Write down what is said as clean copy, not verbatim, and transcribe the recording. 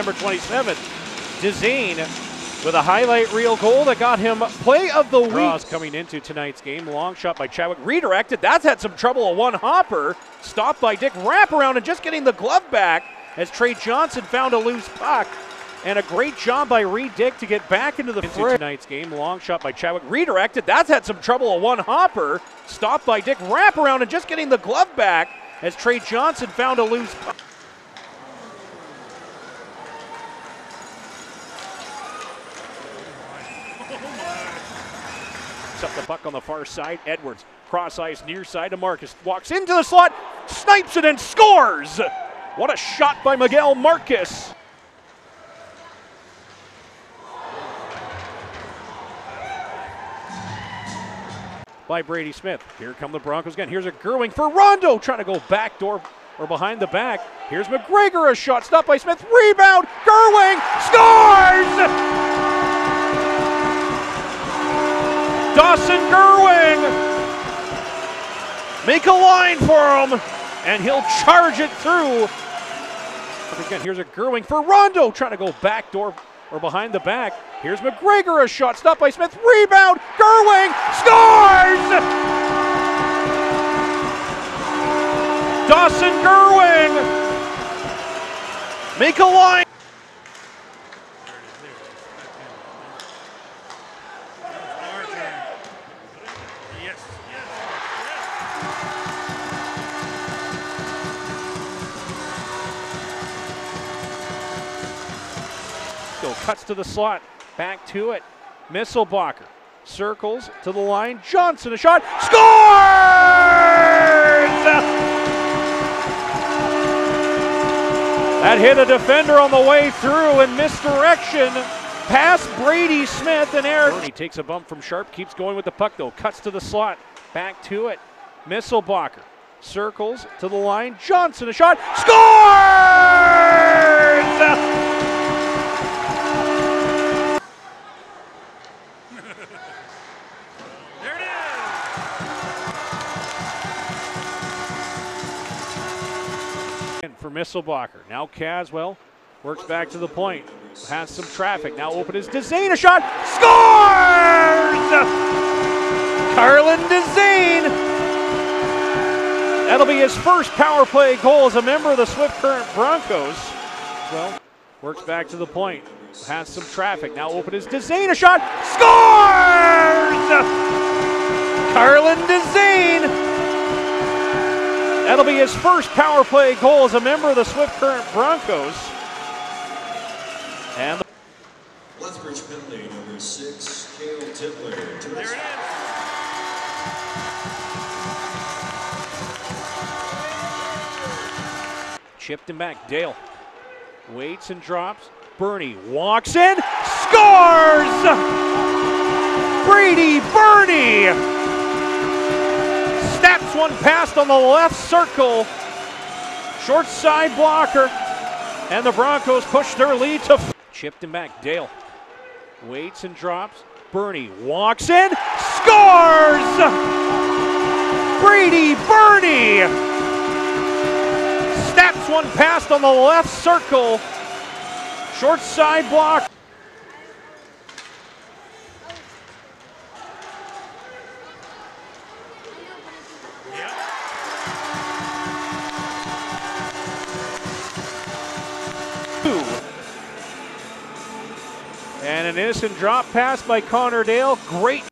September 27th. Dzane with a highlight reel goal that got him play of the week. Coming into tonight's game, long shot by Chadwick, redirected. That's had some trouble. A one-hopper, stopped by Dick, wraparound and just getting the glove back as Trey Johnson found a loose puck. And a great job by Reed Dick to get back into the fray. Tonight's game, long shot by Chadwick, redirected. That's had some trouble. A one-hopper, stopped by Dick, wraparound and just getting the glove back as Trey Johnson found a loose puck. Up the puck on the far side. Edwards, cross ice, near side to Marcus. Walks into the slot, snipes it and scores! What a shot by Miguel Marcus! By Brady Smith. Here come the Broncos again. Here's a Gerwing for Rondo, trying to go backdoor or behind the back. Here's McGregor, a shot stopped by Smith. Rebound, Gerwing scores! Dawson Gerwing, make a line for him, and he'll charge it through. Again, here's a Gerwing for Rondo, trying to go backdoor or behind the back. Here's McGregor, a shot stopped by Smith. Rebound, Gerwing scores! Dawson Gerwing, make a line. Cuts to the slot, back to it. Misselbacher circles to the line. Johnson, a shot, scores! That hit a defender on the way through and misdirection. Past Brady Smith and Eric. He takes a bump from Sharp, keeps going with the puck though. Cuts to the slot, back to it. Misselbacher circles to the line. Johnson, a shot, scores! For Misselbacher. Now Caswell works back to the point. Has some traffic. Now open is Dzane. A shot. Scores! Carlin Dzane. That'll be his first power play goal as a member of the Swift Current Broncos. Well, works back to the point. Has some traffic. Now open is Dzane. A shot. Scores! Carlin Dzane. That'll be his first power play goal as a member of the Swift Current Broncos. And Lethbridge penalty number 6, Cale Tittler. There it is. Chipped him back. Dale waits and drops. Bernie walks in, scores! Brady Bernie! Snaps one past on the left circle. Short side blocker. And the Broncos push their lead to... Chipped him back. Dale waits and drops. Bernie walks in. Scores! Brady Bernie! Snaps one past on the left circle. Short side block. And an innocent drop pass by Connor Dale. Great